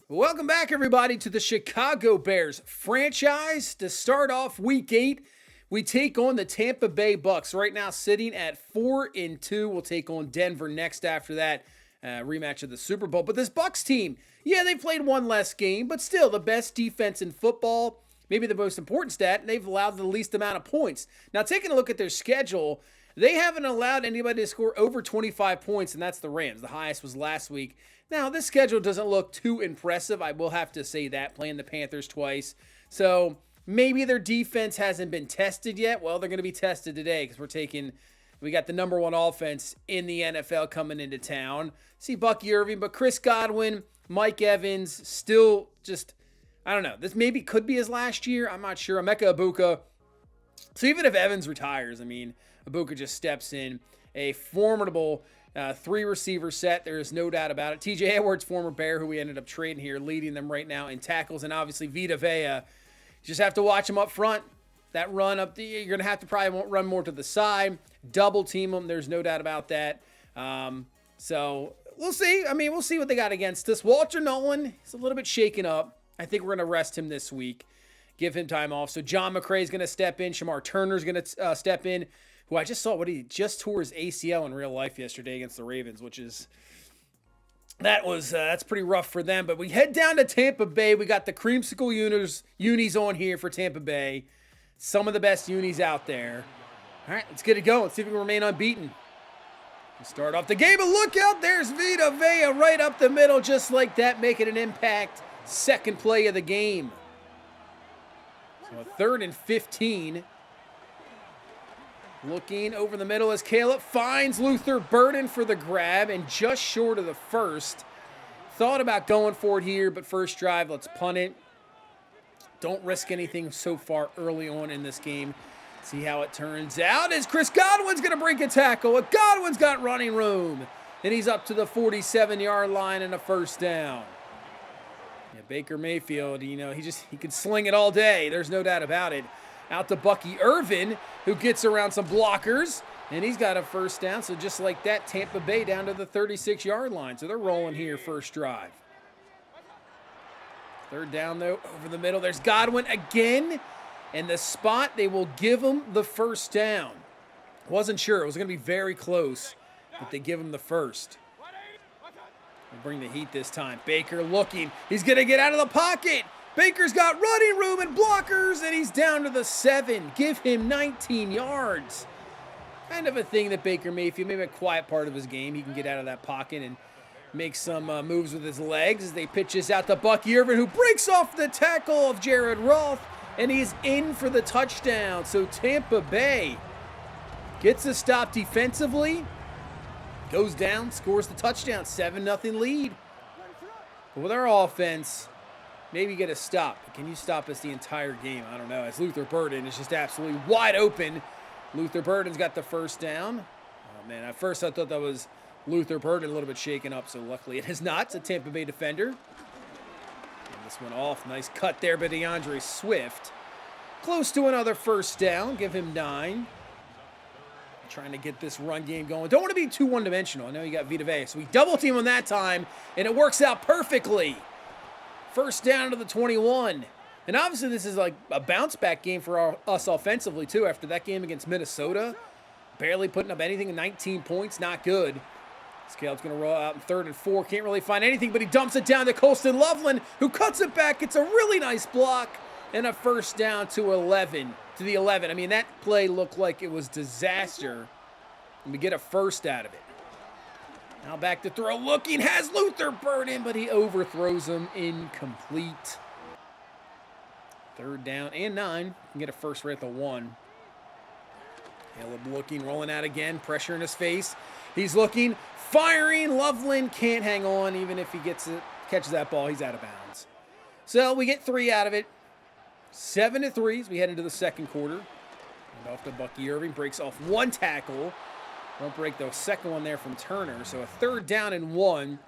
Welcome back, everybody, to the Chicago Bears franchise. To start off Week 8, we take on the Tampa Bay Bucks. Right now, sitting at 4-2. We'll take on Denver next after that rematch of the Super Bowl. But this Bucks team, yeah, they played one less game, but still the best defense in football. Maybe the most important stat, they've allowed the least amount of points. Now, taking a look at their schedule, they haven't allowed anybody to score over 25 points, and that's the Rams. The highest was last week. Now, this schedule doesn't look too impressive. I will have to say that, playing the Panthers twice. So maybe their defense hasn't been tested yet. Well, they're going to be tested today because we got the number one offense in the NFL coming into town. See Bucky Irving, but Chris Godwin, Mike Evans, still just, I don't know. This maybe could be his last year. I'm not sure. Emeka Ibuka. So even if Evans retires, Ibuka just steps in. A formidable three-receiver set. There is no doubt about it. TJ Edwards, former Bear, who we ended up trading here, leading them right now in tackles. And obviously Vita Vea. You just have to watch him up front. That run up, you're going to have to probably run more to the side. Double team them. There's no doubt about that. So we'll see. We'll see what they got against us. Walter Nolan is a little bit shaken up. I think we're going to rest him this week. Give him time off. So John McCray is going to step in. Shamar Turner's going to step in, who I just saw he just tore his ACL in real life yesterday against the Ravens, which is that's pretty rough for them. But we head down to Tampa Bay. We got the creamsicle unis on here for Tampa Bay. Some of the best unis out there. All right, let's get it going. Let's see if we can remain unbeaten. We'll start off the game, and look out, there's Vita Vea right up the middle, just like that, making an impact. Second play of the game. So a 3rd and 15. Looking over the middle as Caleb finds Luther Burden for the grab, and just short of the first. Thought about going for it here, but first drive, let's punt it. Don't risk anything so far early on in this game. See how it turns out as Chris Godwin's going to break a tackle. Godwin's got running room, and he's up to the 47-yard line and a first down. Yeah, Baker Mayfield, he could sling it all day. There's no doubt about it. Out to Bucky Irving, who gets around some blockers, and he's got a first down. So just like that, Tampa Bay down to the 36-yard line. So they're rolling here first drive. Third down, though, over the middle. There's Godwin again, and the spot, they will give him the first down. Wasn't sure. It was going to be very close, but they give him the first. We'll bring the heat this time. Baker looking. He's going to get out of the pocket. Baker's got running room and blockers, and he's down to the 7. Give him 19 yards. Kind of a thing that Baker Mayfield, maybe a quiet part of his game, he can get out of that pocket and make some moves with his legs as they pitch this out to Bucky Irving, who breaks off the tackle of Jared Roth, and he's in for the touchdown. So Tampa Bay gets a stop defensively, goes down, scores the touchdown, 7-0 lead. But with our offense, maybe get a stop. Can you stop us the entire game? I don't know. As Luther Burden is just absolutely wide open. Luther Burden's got the first down. Oh, man. At first I thought that was Luther Burden a little bit shaken up, so luckily it is not. It's a Tampa Bay defender. And this one off. Nice cut there by DeAndre Swift. Close to another first down. Give him 9. Trying to get this run game going. Don't want to be too one-dimensional. I know you got Vita Vea. So we double team on that time, and it works out perfectly. First down to the 21. And obviously this is like a bounce-back game for us offensively, too, after that game against Minnesota. Barely putting up anything, 19 points, not good. Caleb's going to roll out in 3rd and 4. Can't really find anything, but he dumps it down to Colston Loveland, who cuts it back. It's a really nice block, and a first down to the 11. That play looked like it was disaster, and we get a first out of it. Now back to throw, looking, has Luther Burden, but he overthrows him, incomplete. 3rd down and 9. Can get a first right at the 1. Caleb looking, rolling out again, pressure in his face. He's looking, firing. Loveland can't hang on, even if he catches that ball, he's out of bounds. So we get 3 out of it. 7-3 as we head into the second quarter. And off to Bucky Irving, breaks off 1 tackle. Don't break the second one there from Turner. So a 3rd down and 1.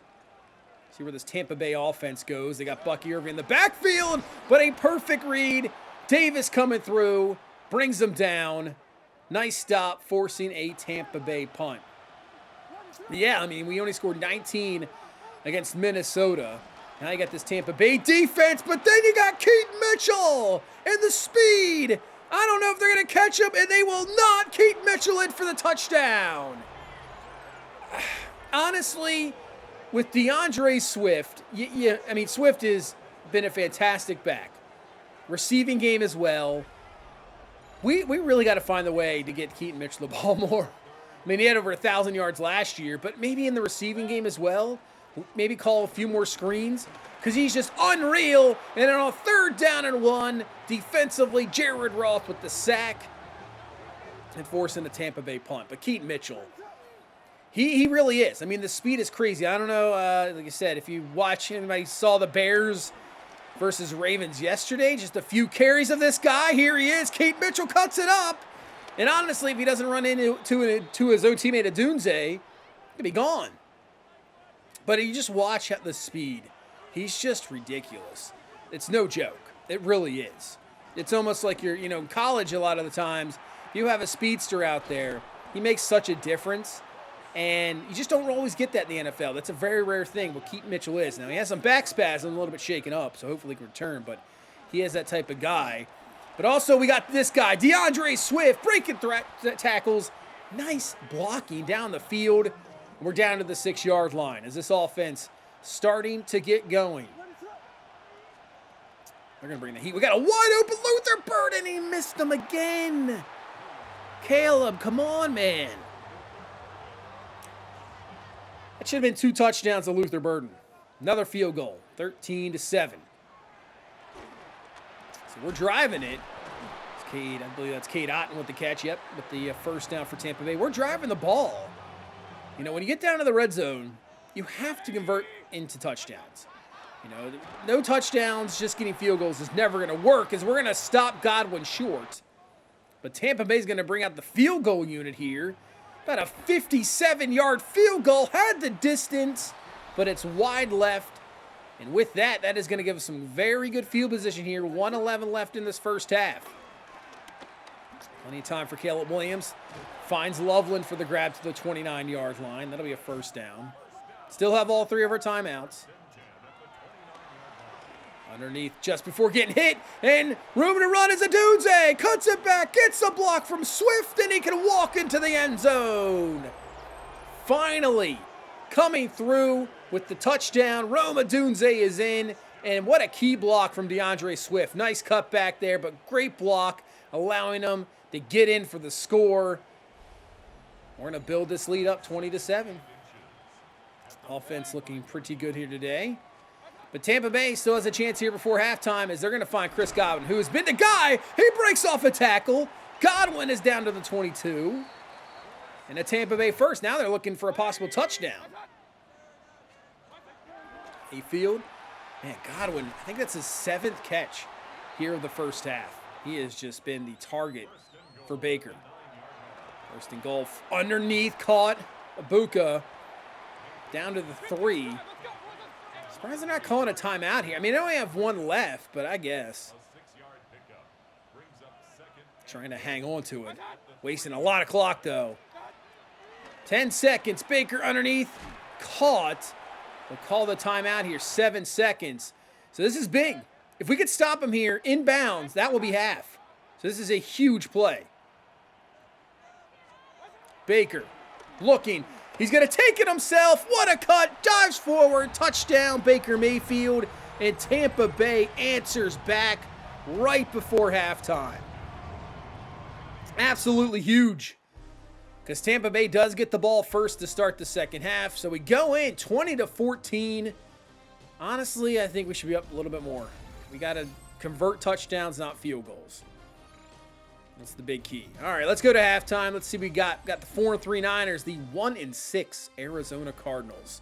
See where this Tampa Bay offense goes. They got Bucky Irving in the backfield, but a perfect read. Davis coming through, brings them down. Nice stop, forcing a Tampa Bay punt. Yeah, we only scored 19 against Minnesota. Now you got this Tampa Bay defense, but then you got Keaton Mitchell and the speed. I don't know if they're going to catch him, and they will not. Keaton Mitchell in for the touchdown. Honestly, with DeAndre Swift, I mean, Swift has been a fantastic back. Receiving game as well. We really got to find the way to get Keaton Mitchell the ball more. I mean, he had over 1,000 yards last year, but maybe in the receiving game as well. Maybe call a few more screens because he's just unreal. And then on 3rd down and 1, defensively, Jared Roth with the sack and forcing the Tampa Bay punt. But Keaton Mitchell, he really is. I mean, the speed is crazy. I don't know, like I said, if you watch, anybody saw the Bears versus Ravens yesterday, just a few carries of this guy. Here he is. Keaton Mitchell cuts it up. And honestly, if he doesn't run into his old teammate Adunze, he'll be gone. But you just watch the speed. He's just ridiculous. It's no joke. It really is. It's almost like you're, in college a lot of the times, if you have a speedster out there, he makes such a difference. And you just don't always get that in the NFL. That's a very rare thing, what Keaton Mitchell is. Now, he has some back spasm, a little bit shaken up, so hopefully he can return. But he is that type of guy. But also, we got this guy, DeAndre Swift, breaking tackles. Nice blocking down the field. We're down to the 6-yard line as this offense starting to get going. They're going to bring the heat. We got a wide open Luther Bird, and he missed him again. Caleb, come on, man. That should have been 2 touchdowns to Luther Burden. Another field goal, 13-7. So we're driving it. It's Cade, I believe that's Cade Otten with the catch, yep, with the first down for Tampa Bay. We're driving the ball. When you get down to the red zone, you have to convert into touchdowns. No touchdowns, just getting field goals is never going to work because we're going to stop Godwin short. But Tampa Bay's going to bring out the field goal unit here. About a 57-yard field goal, had the distance, but it's wide left. And with that, that is going to give us some very good field position here. 1:11 left in this first half. Plenty of time for Caleb Williams. Finds Loveland for the grab to the 29-yard line. That'll be a first down. Still have all 3 of our timeouts. Underneath just before getting hit. And room to run is Adunze. Cuts it back. Gets a block from Swift. And he can walk into the end zone. Finally coming through with the touchdown. Rome Adunze is in. And what a key block from DeAndre Swift. Nice cut back there, but great block. Allowing them to get in for the score. We're going to build this lead up 20-7. Offense looking pretty good here today. But Tampa Bay still has a chance here before halftime as they're going to find Chris Godwin, who has been the guy. He breaks off a tackle. Godwin is down to the 22. And a Tampa Bay first. Now they're looking for a possible touchdown. Hayfield. Man, Godwin, I think that's his 7th catch here of the first half. He has just been the target for Baker. First and goal. Underneath, caught. Ibuka down to the 3. Surprised they're not calling a timeout here. I mean, they only have 1 left, but I guess. Trying to hang on to it. Wasting a lot of clock, though. 10 seconds. Baker underneath. Caught. They'll call the timeout here. 7 seconds. So this is big. If we could stop him here inbounds, that will be half. So this is a huge play. Baker looking. He's going to take it himself. What a cut. Dives forward. Touchdown, Baker Mayfield. And Tampa Bay answers back right before halftime. Absolutely huge. Because Tampa Bay does get the ball first to start the second half. So we go in 20-14. Honestly, I think we should be up a little bit more. We got to convert touchdowns, not field goals. That's the big key. All right, let's go to halftime. Let's see what we got. Got the 4-3 Niners, the 1-6 Arizona Cardinals.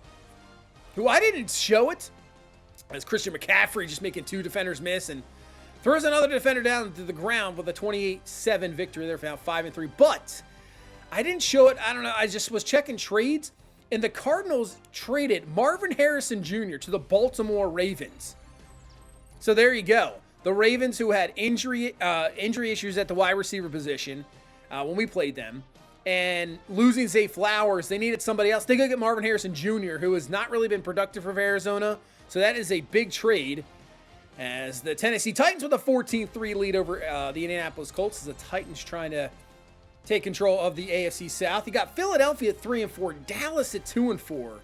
Who I didn't show it. As Christian McCaffrey just making 2 defenders miss and throws another defender down to the ground with a 28-7 victory. They're now 5-3. But I didn't show it. I don't know. I just was checking trades. And the Cardinals traded Marvin Harrison Jr. to the Baltimore Ravens. So there you go. The Ravens, who had injury issues at the wide receiver position when we played them, and losing Zay Flowers, they needed somebody else. They go get Marvin Harrison Jr., who has not really been productive for Arizona. So that is a big trade, as the Tennessee Titans with a 14-3 lead over the Indianapolis Colts, as the Titans trying to take control of the AFC South. You got Philadelphia at 3-4, Dallas at 2-4.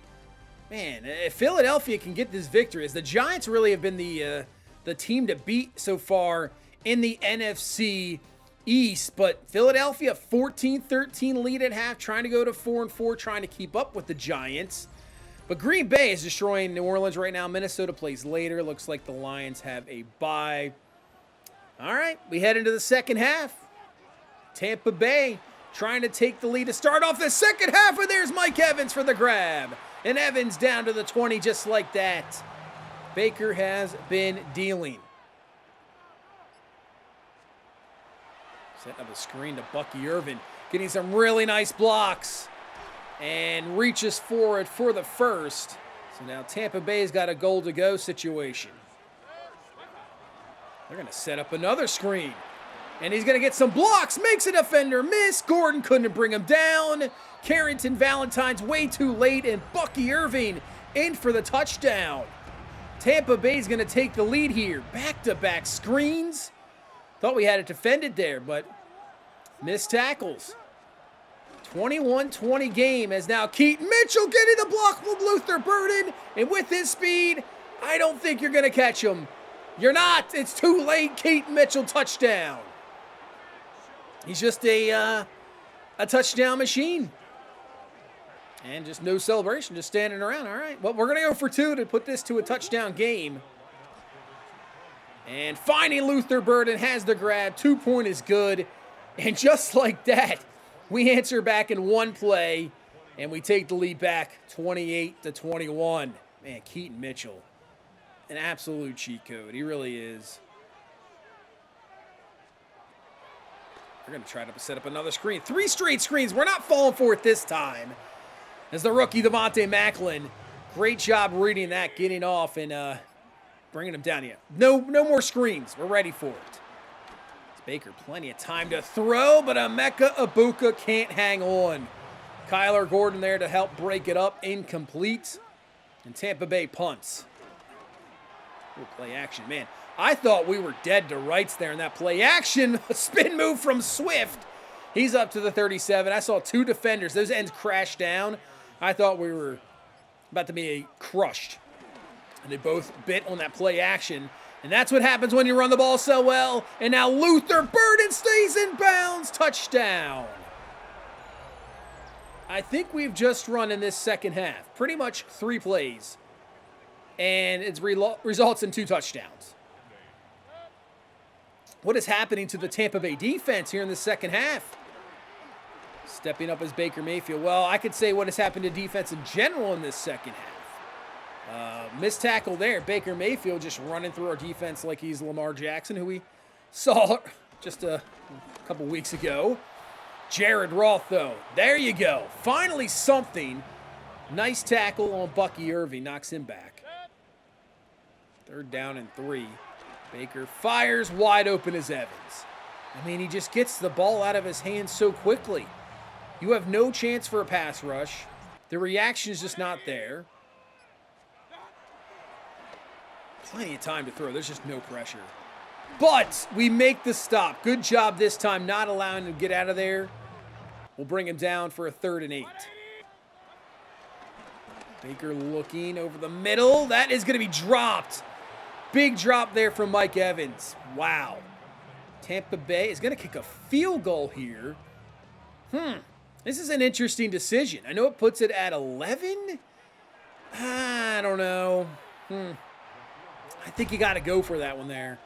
Man, if Philadelphia can get this victory, as the Giants really have been the team to beat so far in the NFC East, but Philadelphia 14-13 lead at half, trying to go to 4-4, trying to keep up with the Giants. But Green Bay is destroying New Orleans right now. Minnesota plays later. Looks like the Lions have a bye. All right, we head into the second half. Tampa Bay trying to take the lead to start off the second half, and there's Mike Evans for the grab. And Evans down to the 20 just like that. Baker has been dealing. Setting up a screen to Bucky Irvin. Getting some really nice blocks. And reaches forward for the first. So now Tampa Bay's got a goal-to-go situation. They're going to set up another screen. And he's going to get some blocks. Makes a defender miss. Gordon couldn't bring him down. Carrington Valentine's way too late. And Bucky Irving in for the touchdown. Tampa Bay's going to take the lead here. Back-to-back screens. Thought we had it defended there, but missed tackles. 21-20 game, as now Keaton Mitchell getting the block from Luther Burden. And with his speed, I don't think you're going to catch him. You're not. It's too late. Keaton Mitchell touchdown. He's just a touchdown machine. And just no celebration, just standing around. All right, well, we're going to go for two to put this to a touchdown game. And finding Luther Burden has the grab. 2-point is good. And just like that, we answer back in one play, and we take the lead back 28-21. Man, Keaton Mitchell, an absolute cheat code. He really is. We're going to try to set up another screen. 3 straight screens. We're not falling for it this time. As the rookie, Devontae Macklin, great job reading that, getting off, and bringing him down here. No more screens. We're ready for it. It's Baker, plenty of time to throw, but Emeka Egbuka can't hang on. Kyler Gordon there to help break it up. Incomplete. And Tampa Bay punts. Good play action. Man, I thought we were dead to rights there in that play action. A spin move from Swift. He's up to the 37. I saw 2 defenders. Those ends crashed down. I thought we were about to be crushed. And they both bit on that play action. And that's what happens when you run the ball so well. And now Luther Burden stays in bounds. Touchdown. I think we've just run in this second half pretty much 3 plays. And it results in 2 touchdowns. What is happening to the Tampa Bay defense here in the second half? Stepping up as Baker Mayfield. Well, I could say what has happened to defense in general in this second half. Missed tackle there. Baker Mayfield just running through our defense like he's Lamar Jackson, who we saw just a couple weeks ago. Jared Roth, though. There you go. Finally something. Nice tackle on Bucky Irving. Knocks him back. 3rd down and 3. Baker fires wide open as Evans. I mean, he just gets the ball out of his hands so quickly. You have no chance for a pass rush. The reaction is just not there. Plenty of time to throw. There's just no pressure. But we make the stop. Good job this time, not allowing him to get out of there. We'll bring him down for a 3rd and 8. Baker looking over the middle. That is going to be dropped. Big drop there from Mike Evans. Wow. Tampa Bay is going to kick a field goal here. This is an interesting decision. I know it puts it at 11. I don't know. I think you got to go for that one there.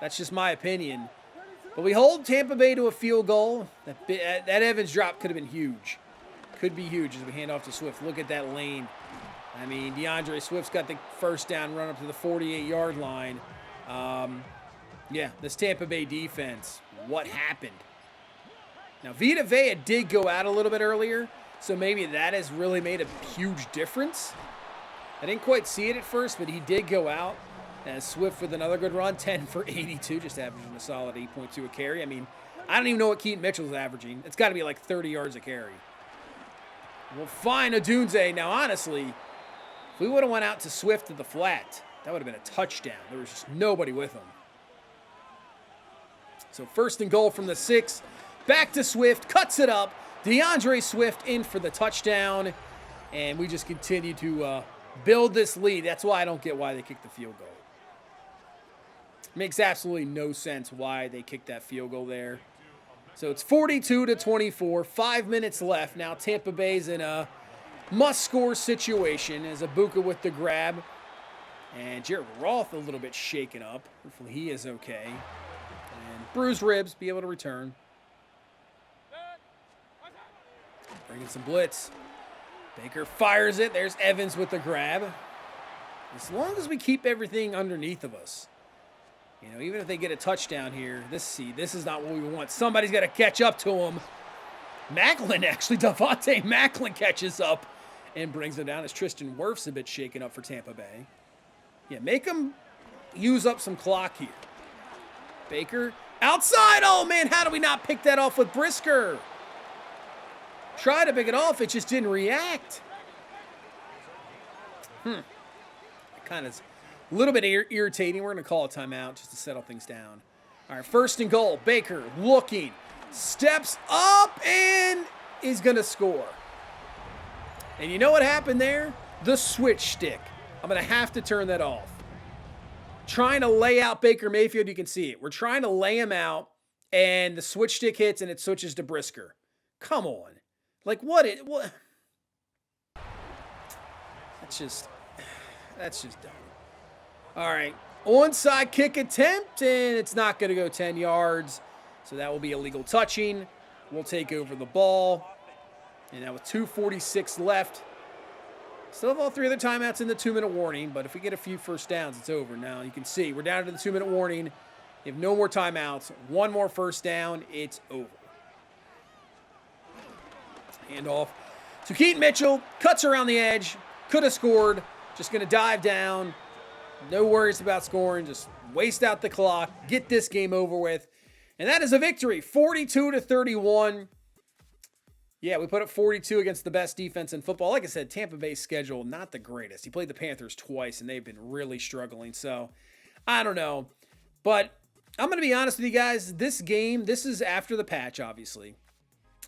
That's just my opinion. But we hold Tampa Bay to a field goal. That Evans drop could have been huge. Could be huge as we hand off to Swift. Look at that lane. I mean, DeAndre Swift's got the first down run up to the 48-yard line. Yeah, this Tampa Bay defense, what happened? Now, Vita Vea did go out a little bit earlier, so maybe that has really made a huge difference. I didn't quite see it at first, but he did go out. As Swift with another good run, 10 for 82, just averaging a solid 8.2 a carry. I mean, I don't even know what Keaton Mitchell's averaging. It's got to be like 30 yards a carry. We'll find Odunze. Now, honestly, If we would have went out to Swift to the flat, that would have been a touchdown. There was just nobody with him. So 1st and goal from the 6. Back to Swift, cuts it up. DeAndre Swift in for the touchdown. And we just continue to build this lead. That's why I don't get why they kicked the field goal. Makes absolutely no sense why they kicked that field goal there. So it's 42-24, 5 minutes left. Now Tampa Bay's in a must-score situation as Ibuka with the grab. And Jared Roth a little bit shaken up. Hopefully he is okay. And bruised ribs, be able to return. Bringing some blitz. Baker fires it. There's Evans with the grab. As long as we keep everything underneath of us. You know, even if they get a touchdown here, this is not what we want. Somebody's got to catch up to him. Macklin, actually, Devontae Macklin catches up and brings him down as Tristan Wirf's a bit shaken up for Tampa Bay. Yeah, make him use up some clock here. Baker, outside. Oh, man, how do we not pick that off with Brisker? Try to pick it off. It just didn't react. Kind of a little bit irritating. We're going to call a timeout just to settle things down. All right, 1st and goal. Baker looking. Steps up and is going to score. And you know what happened there? The switch stick. I'm going to have to turn that off. Trying to lay out Baker Mayfield, you can see it. We're trying to lay him out, and the switch stick hits, and it switches to Brisker. Come on. Like, what? That's just dumb. All right. Onside kick attempt, and it's not going to go 10 yards. So that will be illegal touching. We'll take over the ball. And now with 2:46 left. Still have all 3 other timeouts in the 2-minute warning, but if we get a few first downs, it's over. Now you can see we're down to the 2-minute warning. If no more timeouts, 1 more first down, it's over. Handoff to Keaton Mitchell. Cuts around the edge. Could have scored. Just going to dive down. No worries about scoring. Just waste out the clock. Get this game over with. And that is a victory. 42-31. Yeah, we put up 42 against the best defense in football. Like I said, Tampa Bay's schedule, not the greatest. He played the Panthers twice, and they've been really struggling. So, I don't know. But I'm going to be honest with you guys. This game, this is after the patch, obviously.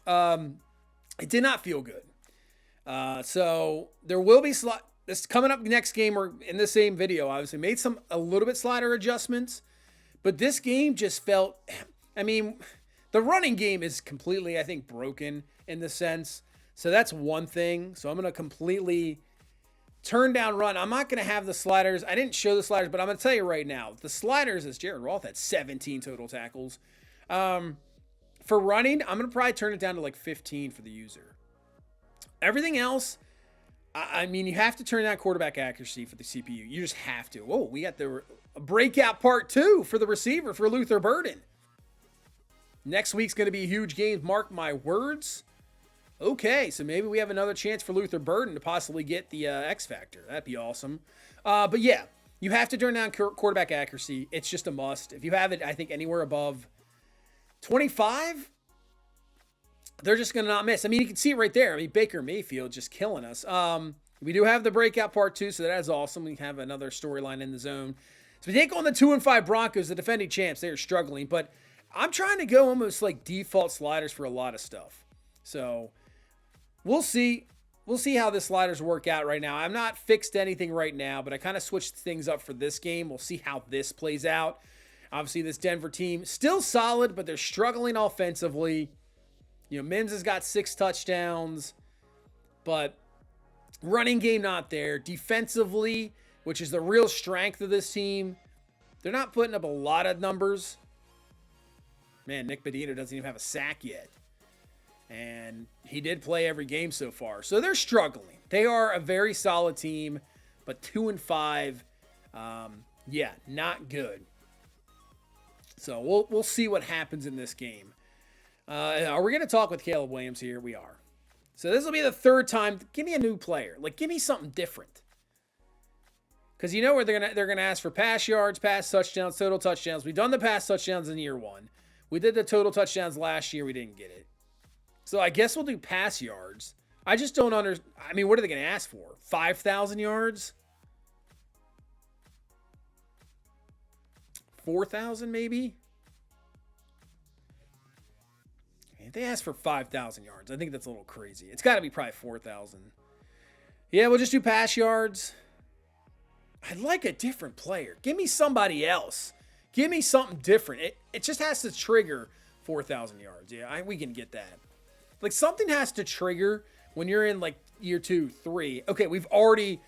It did not feel good. So, there will be this coming up next game or in the same video, obviously. Made a little bit slider adjustments. But this game just felt, I mean, the running game is completely, I think, broken in the sense. So that's one thing. So I'm going to completely turn down run. I'm not going to have the sliders. I didn't show the sliders, but I'm going to tell you right now, the sliders, as Jared Roth had 17 total tackles. For running, I'm going to probably turn it down to like 15 for the user. Everything else, I mean, you have to turn down quarterback accuracy for the CPU. You just have to. Oh, we got the breakout part 2 for the receiver for Luther Burden. Next week's going to be a huge game. Mark my words. Okay, so maybe we have another chance for Luther Burden to possibly get the X Factor. That'd be awesome. But yeah, you have to turn down quarterback accuracy. It's just a must. If you have it, I think anywhere above 25, they're just going to not miss. I mean, you can see it right there. I mean, Baker Mayfield just killing us. We do have the breakout part 2, so that is awesome. We have another storyline in the zone. So we take on the 2-5 Broncos, the defending champs. They are struggling, but I'm trying to go almost like default sliders for a lot of stuff. So we'll see. We'll see how the sliders work out right now. I'm not fixed anything right now, but I kind of switched things up for this game. We'll see how this plays out. Obviously, this Denver team still solid, but they're struggling offensively. You know, Mims has got 6 touchdowns, but running game not there. Defensively, which is the real strength of this team, they're not putting up a lot of numbers. Man, Nick Bedino doesn't even have a sack yet. And he did play every game so far. So they're struggling. They are a very solid team, but 2-5, yeah, not good. So we'll see what happens in this game. Are we going to talk with Caleb Williams here? We are. So this will be the 3rd time. Give me a new player. Like, give me something different. Because you know where they're gonna ask for pass yards, pass touchdowns, total touchdowns. We've done the pass touchdowns in year 1. We did the total touchdowns last year. We didn't get it. So I guess we'll do pass yards. I just don't understand. I mean, what are they going to ask for? 5,000 yards? 4,000 maybe? If they ask for 5,000 yards, I think that's a little crazy. It's got to be probably 4,000. Yeah, we'll just do pass yards. I'd like a different player. Give me somebody else. Give me something different. It just has to trigger 4,000 yards. Yeah, we can get that. Like, something has to trigger when you're in, like, year 2, 3. Okay, we've already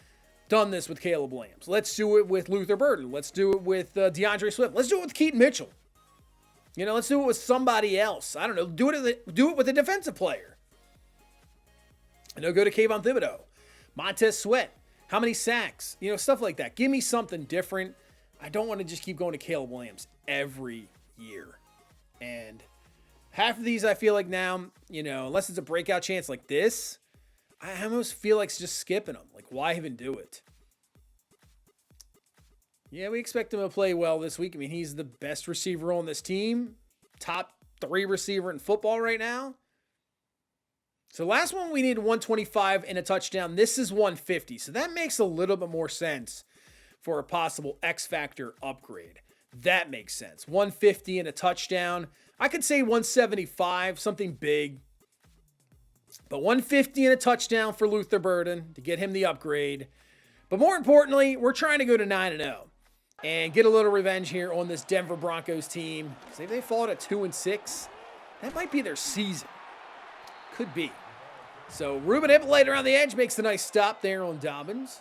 done this with Caleb Williams. Let's do it with Luther Burden. Let's do it with DeAndre Swift. Let's do it with Keaton Mitchell. You know, let's do it with somebody else. I don't know. Do it with a defensive player. You know, go to Kayvon Thibodeau. Montez Sweat. How many sacks? You know, stuff like that. Give me something different. I don't want to just keep going to Caleb Williams every year. And half of these I feel like now, you know, unless it's a breakout chance like this, I almost feel like just skipping them. Like, why even do it? Yeah, we expect him to play well this week. I mean, he's the best receiver on this team. Top 3 receiver in football right now. So last one we needed 125 and a touchdown. This is 150. So that makes a little bit more sense for a possible X Factor upgrade. That makes sense. 150 and a touchdown. I could say 175, something big. But 150 and a touchdown for Luther Burden to get him the upgrade. But more importantly, we're trying to go to 9-0 and get a little revenge here on this Denver Broncos team. If they fall to 2-6, that might be their season. Could be. So Ruben Hippolyte around the edge makes a nice stop there on Dobbins.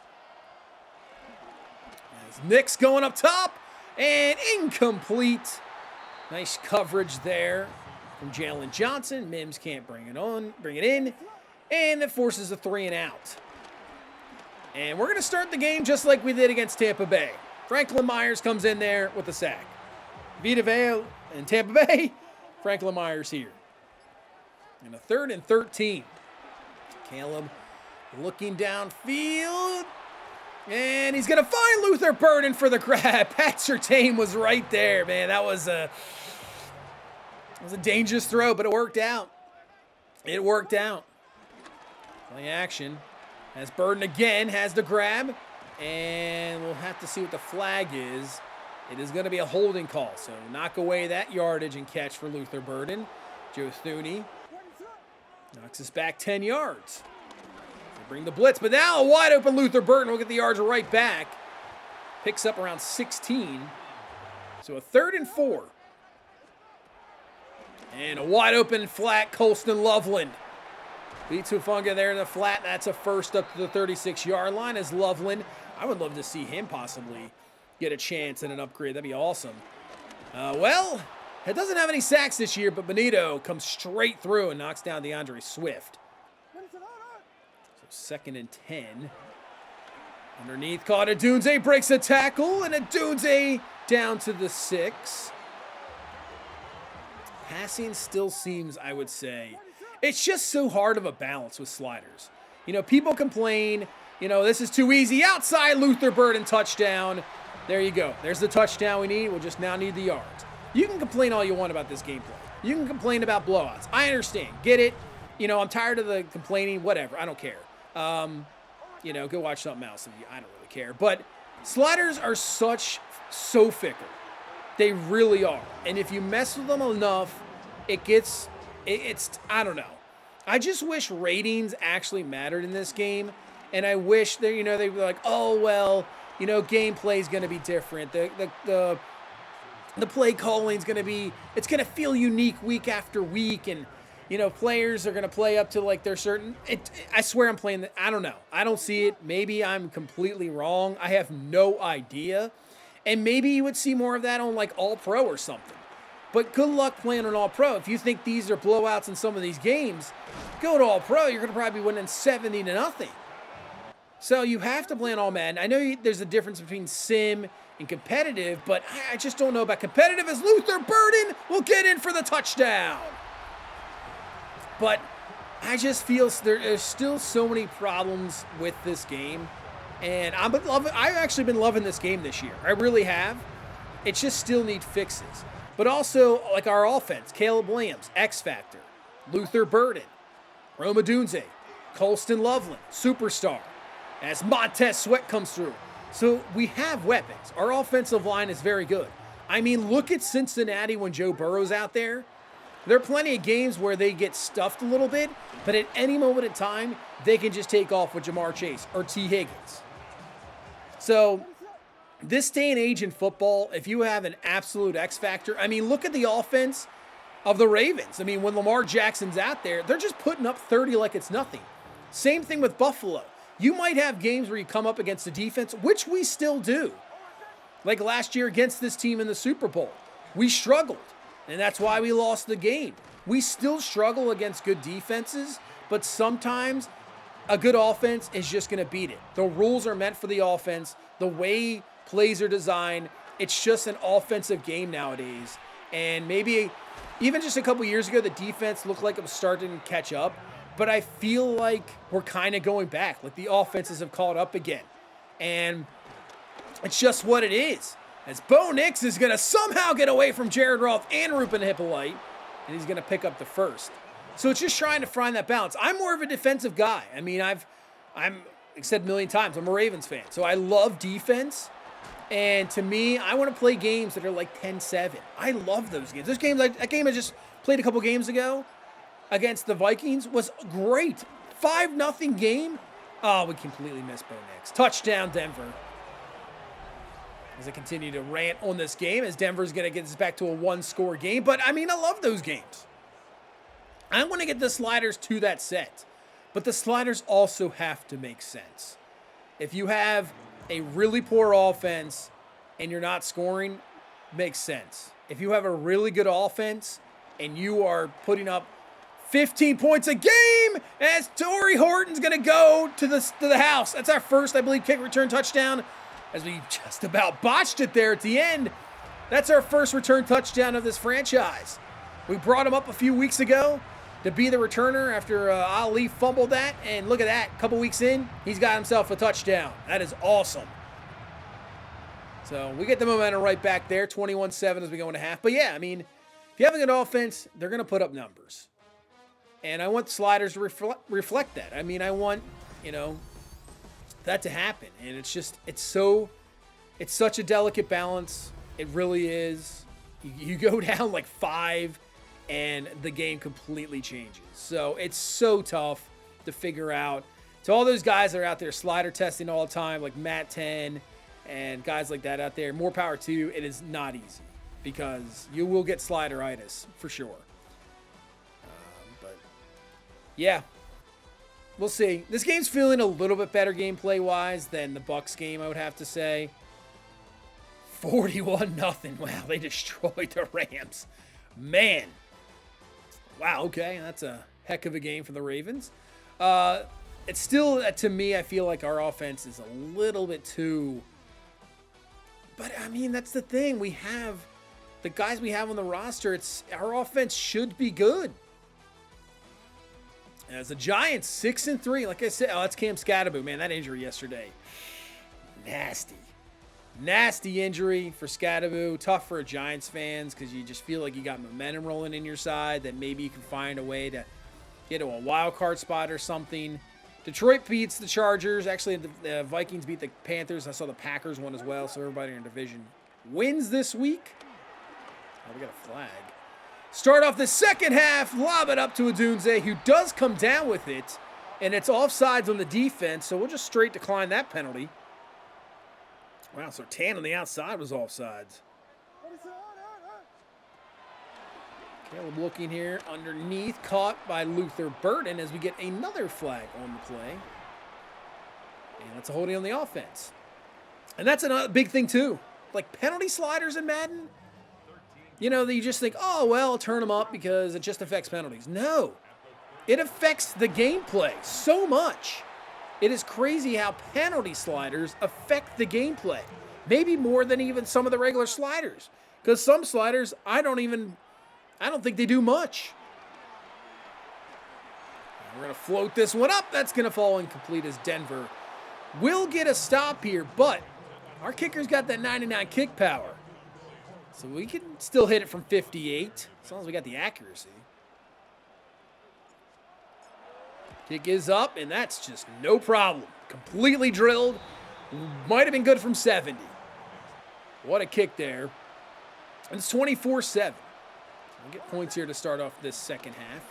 As Nick's going up top and incomplete. Nice coverage there from Jalen Johnson. Mims can't bring it in. And it forces a 3 and out. And we're going to start the game just like we did against Tampa Bay. Franklin Myers comes in there with a sack. Vita Vea and Tampa Bay, Franklin Myers here. And a 3rd and 13. Caleb looking downfield. And he's going to find Luther Burden for the grab. Pat Surtain was right there, man. That was a dangerous throw, but it worked out. It worked out. Play action. As Burden again has the grab. And we'll have to see what the flag is. It is going to be a holding call. So knock away that yardage and catch for Luther Burden. Joe Thuney knocks us back 10 yards. They bring the blitz, but now a wide open Luther Burden will get the yards right back. Picks up around 16. So a 3rd and 4. And a wide open flat Colston Loveland. Beats Hufanga there in the flat. That's a first up to the 36-yard line as Loveland. I would love to see him possibly get a chance at an upgrade. That'd be awesome. Well, it doesn't have any sacks this year, but Benito comes straight through and knocks down DeAndre Swift. So 2nd and 10. Underneath, caught Adunze, breaks a tackle, and Adunze down to the 6. Passing still seems, I would say, it's just so hard of a balance with sliders. You know, people complain, you know, this is too easy. Outside, Luther Burden touchdown. There you go. There's the touchdown we need. We'll just now need the yards. You can complain all you want about this gameplay. You can complain about blowouts. I understand. Get it. You know, I'm tired of the complaining. Whatever. I don't care. You know, go watch something else. I don't really care. But sliders are so fickle. They really are. And if you mess with them enough, it's I don't know. I just wish ratings actually mattered in this game. And I wish that, you know, they were like, oh, well, you know, gameplay is going to be different. The play calling is going to be, it's going to feel unique week after week. And, you know, players are going to play up to like their certain, I swear I'm playing, I don't know. I don't see it. Maybe I'm completely wrong. I have no idea. And maybe you would see more of that on like All Pro or something. But good luck playing on All Pro. If you think these are blowouts in some of these games, go to All Pro. You're going to probably be winning 70-0. So you have to play on All Madden. I know there's a difference between sim and competitive, but I just don't know about competitive as Luther Burden will get in for the touchdown. But I just feel there's still so many problems with this game. And I've actually been loving this game this year. I really have. It just still needs fixes. But also, like our offense, Caleb Williams, X Factor, Luther Burden, Rome Odunze. Colston Loveland, superstar. As Montez Sweat comes through. So we have weapons. Our offensive line is very good. I mean, look at Cincinnati when Joe Burrow's out there. There are plenty of games where they get stuffed a little bit, but at any moment in time, they can just take off with Jamar Chase or T. Higgins. So this day and age in football, if you have an absolute X factor, I mean, look at the offense of the Ravens. I mean, when Lamar Jackson's out there, they're just putting up 30 like it's nothing. Same thing with Buffalo. You might have games where you come up against the defense, which we still do. Like last year against this team in the Super Bowl. We struggled, and that's why we lost the game. We still struggle against good defenses, but sometimes a good offense is just going to beat it. The rules are meant for the offense. The way plays are designed, it's just an offensive game nowadays. And maybe even just a couple years ago, the defense looked like it was starting to catch up. But I feel like we're kind of going back. Like the offenses have caught up again. And it's just what it is. As Bo Nix is going to somehow get away from Jared Roth and Ruben Hippolyte. And he's going to pick up the first. So it's just trying to find that balance. I'm more of a defensive guy. I mean, I've said a million times, I'm a Ravens fan. So I love defense. And to me, I want to play games that are like 10-7. I love those games. This game, like that game I just played a couple games ago against the Vikings was great. 5-0 game. Oh, we completely missed Bo Nix. Touchdown, Denver. As I continue to rant on this game, as Denver's going to get us back to a one-score game. But, I mean, I love those games. I want to get the sliders to that set. But the sliders also have to make sense. If you have a really poor offense and you're not scoring, makes sense. If you have a really good offense and you are putting up 15 points a game, as Torrey Horton's going to go to the house. That's our first, I believe, kick return touchdown, as we just about botched it there at the end. That's our first return touchdown of this franchise. We brought him up a few weeks ago to be the returner after Ali fumbled that, and look at that. A couple weeks in, he's got himself a touchdown. That is awesome. So we get the momentum right back there, 21-7 as we go into half. But yeah, I mean, if you have a good offense, they're going to put up numbers. And I want sliders to reflect that. I mean, I want, that to happen. And it's just, it's such a delicate balance. It really is. You go down like 5 and the game completely changes. So it's so tough to figure out. To all those guys that are out there slider testing all the time, like Matt 10 and guys like that out there, more power to you. It is not easy because you will get slideritis for sure. But yeah, we'll see. This game's feeling a little bit better gameplay-wise than the Bucs game, I would have to say. 41-0. Wow, they destroyed the Rams. Man. Wow, okay, that's a heck of a game for the Ravens. It's still, to me, I feel like our offense is a little bit too... But, I mean, that's the thing. We have... The guys we have on the roster, our offense should be good. As the Giants, 6-3. Like I said, that's Cam Scatterbo. Man, that injury yesterday. Nasty. Nasty injury for Scatterbo. Tough for Giants fans because you just feel like you got momentum rolling in your side, that maybe you can find a way to get to a wild card spot or something. Detroit beats the Chargers. Actually, the Vikings beat the Panthers. I saw the Packers won as well, so everybody in our division wins this week. Oh, we got a flag. Start off the second half, lob it up to Odunze, who does come down with it, and it's offsides on the defense, so we'll just straight decline that penalty. Wow, so Tan on the outside was offsides. Caleb looking here underneath, caught by Luther Burton as we get another flag on the play. And that's a holding on the offense. And that's another big thing too. Like penalty sliders in Madden, you just think, oh, well, turn them up because it just affects penalties. No, it affects the gameplay so much. It is crazy how penalty sliders affect the gameplay. Maybe more than even some of the regular sliders. Because some sliders, I don't think they do much. We're going to float this one up. That's going to fall incomplete as Denver will get a stop here. But our kicker's got that 99 kick power. So we can still hit it from 58 as long as we got the accuracy. Kick is up, and that's just no problem. Completely drilled. Might have been good from 70. What a kick there. And it's 24-7. We'll get points here to start off this second half.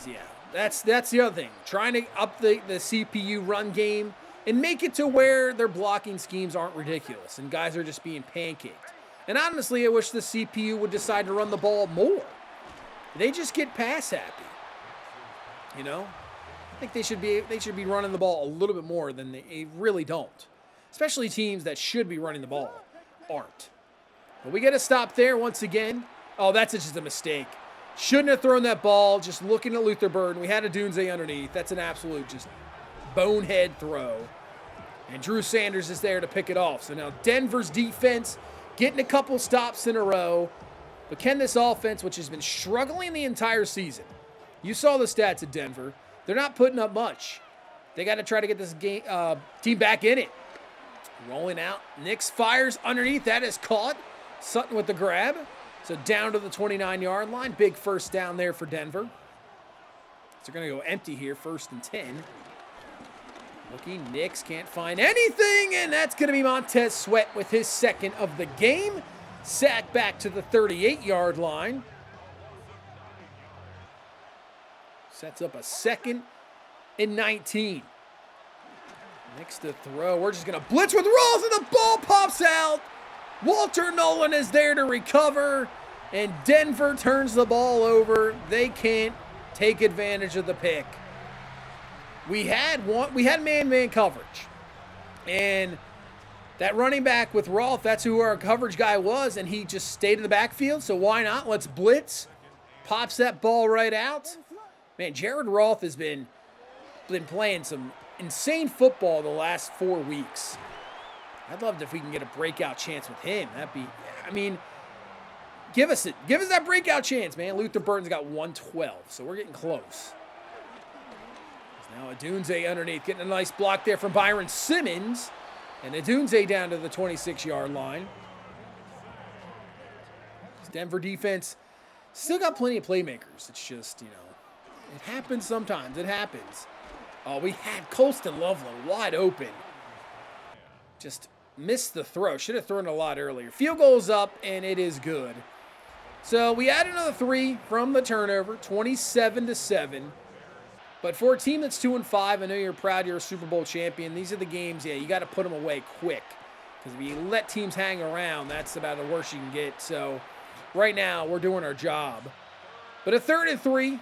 Yeah, that's the other thing. Trying to up the CPU run game and make it to where their blocking schemes aren't ridiculous and guys are just being pancaked. And honestly, I wish the CPU would decide to run the ball more. They just get pass happy. You know? I think they should be running the ball a little bit more than they really don't. Especially teams that should be running the ball aren't. But we get a stop there once again. Oh, that's just a mistake. Shouldn't have thrown that ball. Just looking at Luther Burden. We had a Dunze underneath. That's an absolute just bonehead throw. And Drew Sanders is there to pick it off. So now Denver's defense getting a couple stops in a row. But can this offense, which has been struggling the entire season, you saw the stats at Denver, they're not putting up much. They got to try to get this team back in it. Rolling out. Nix fires underneath. That is caught. Sutton with the grab. So down to the 29-yard line. Big first down there for Denver. So they're going to go empty here, 1st and 10. Looking, Nix can't find anything, and that's going to be Montez Sweat with his second of the game. Sack back to the 38-yard line. Sets up a 2nd and 19. Nix to throw. We're just going to blitz with Rolls, and the ball pops out. Walter Nolan is there to recover, and Denver turns the ball over. They can't take advantage of the pick. We had man-man coverage, and that running back with Rolf, that's who our coverage guy was, and he just stayed in the backfield, so why not? Let's blitz. Pops that ball right out. Man, Jared Rolf has been playing some insane football the last 4 weeks. I'd love it if we can get a breakout chance with him. That'd be, I mean, give us that breakout chance, man. Luther Burton's got 112, so we're getting close. Now Adunze underneath, getting a nice block there from Byron Simmons. And Adunze down to the 26-yard line. This Denver defense still got plenty of playmakers. It's just, you know, it happens sometimes. It happens. Oh, we had Colston Loveland wide open. Just missed the throw. Should have thrown a lot earlier. Field goal's up, and it is good. So we add another 3 from the turnover, 27-7. But for a team that's 2-5, I know you're proud you're a Super Bowl champion. These are the games, yeah, you got to put them away quick. Because if you let teams hang around, that's about the worst you can get. So right now, we're doing our job. But a 3rd and 3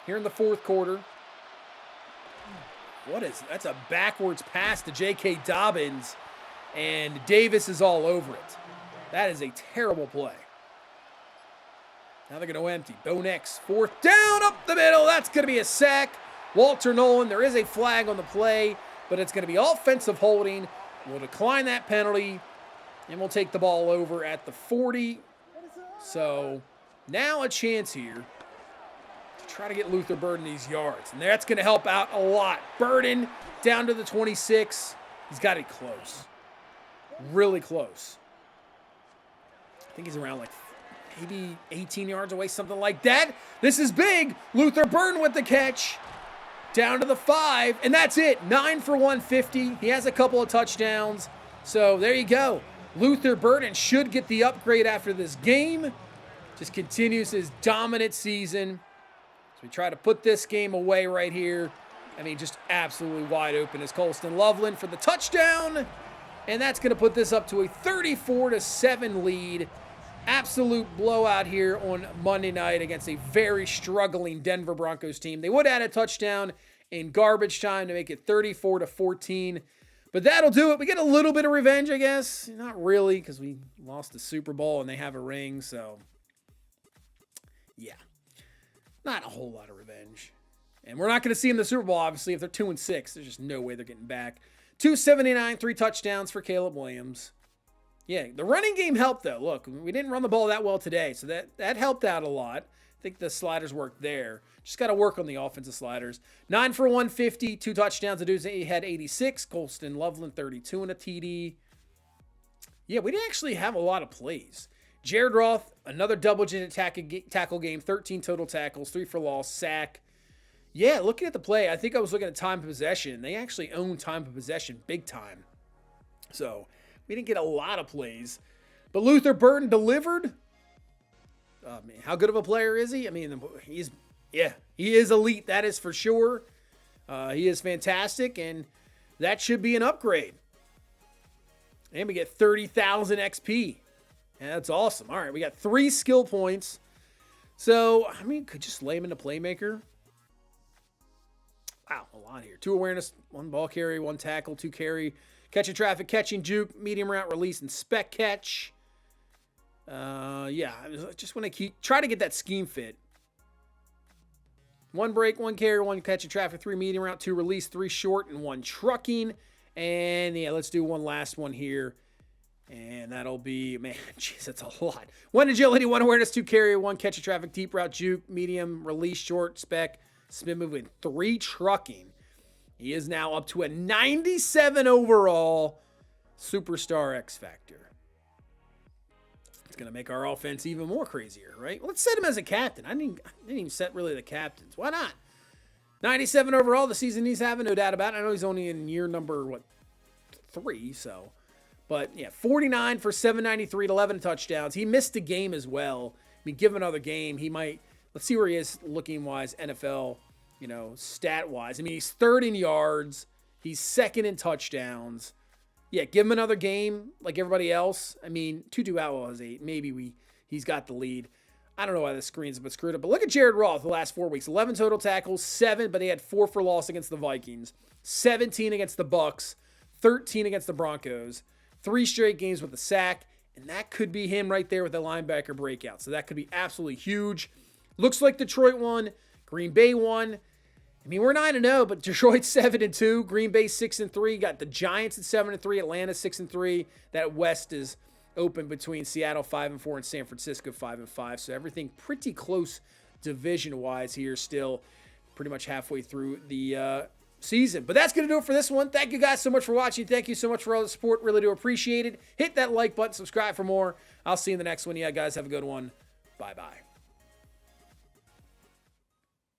here in the 4th quarter. That's a backwards pass to J.K. Dobbins. And Davis is all over it. That is a terrible play. Now they're going to empty. Bo Nix, 4th down, up the middle. That's going to be a sack. Walter Nolan, there is a flag on the play, but it's going to be offensive holding. We'll decline that penalty, and we'll take the ball over at the 40. So now a chance here to try to get Luther Burden these yards, and that's going to help out a lot. Burden down to the 26. He's got it close. Really close. I think he's around like maybe 18 yards away, something like that. This is big. Luther Burden with the catch. Down to the 5, and that's it. 9 for 150. He has a couple of touchdowns. So there you go. Luther Burden should get the upgrade after this game. Just continues his dominant season. So we try to put this game away right here. I mean, just absolutely wide open is Colston Loveland for the touchdown. And that's going to put this up to a 34-7 lead. Absolute blowout here on Monday night against a very struggling Denver Broncos team. They would add a touchdown in garbage time to make it 34-14. But that'll do it. We get a little bit of revenge, I guess. Not really, because we lost the Super Bowl and they have a ring. So, yeah. Not a whole lot of revenge. And we're not going to see them in the Super Bowl, obviously. If they're 2-6, there's just no way they're getting back. 279, 3 touchdowns for Caleb Williams. Yeah, the running game helped, though. Look, we didn't run the ball that well today, so that helped out a lot. I think the sliders worked there. Just got to work on the offensive sliders. 9 for 150, 2 touchdowns. The dudes had 86. Colston Loveland, 32 and a TD. Yeah, we didn't actually have a lot of plays. Jared Roth, another double-digit tackle game, 13 total tackles, 3 for loss, sack. Yeah, looking at the play, I think I was looking at time of possession. They actually own time of possession big time. So we didn't get a lot of plays. But Luther Burton delivered. Oh, man, how good of a player is he? I mean, he is elite. That is for sure. He is fantastic, and that should be an upgrade. And we get 30,000 XP. Yeah, that's awesome. All right, we got 3 skill points. So, I mean, could just lay him into playmaker. Wow, a lot here. 2 awareness, 1 ball carry, 1 tackle, 2 carry, catching traffic, catching juke, medium route release, and spec catch. Yeah, I just want to try to get that scheme fit. 1 break, 1 carry, 1 catching traffic, 3 medium route, 2 release, 3 short, and 1 trucking. And yeah, let's do one last one here. And that'll be, man, jeez, that's a lot. 1 agility, 1 awareness, 2 carry, 1 catch of traffic, deep route, juke, medium, release, short, spec, spin move, and 3 trucking. He is now up to a 97 overall superstar X Factor. It's going to make our offense even more crazier, right? Let's set him as a captain. I didn't even set really the captains. Why not? 97 overall, the season he's having, no doubt about it. I know he's only in year number, 3, so. But, yeah, 49 for 793 to 11 touchdowns. He missed a game as well. I mean, give him another game. He might, let's see where he is looking-wise, NFL, stat-wise. I mean, he's 3rd in yards. He's 2nd in touchdowns. Yeah, give him another game like everybody else. I mean, Tutu Atwell has 8. Maybe he's got the lead. I don't know why the screen's a bit screwed up. But look at Jared Roth the last 4 weeks. 11 total tackles, 7, but he had 4 for loss against the Vikings. 17 against the Bucs. 13 against the Broncos. 3 straight games with a sack. And that could be him right there with the linebacker breakout. So that could be absolutely huge. Looks like Detroit won. Green Bay won. I mean, we're 9-0, but Detroit's 7-2. Green Bay 6-3. Got the Giants at 7-3. Atlanta 6-3. That West is open between Seattle 5-4 and San Francisco 5-5. So everything pretty close division-wise here still. Pretty much halfway through the season. But that's going to do it for this one. Thank you guys so much for watching. Thank you so much for all the support. Really do appreciate it. Hit that like button. Subscribe for more. I'll see you in the next one. Yeah, guys, have a good one. Bye-bye.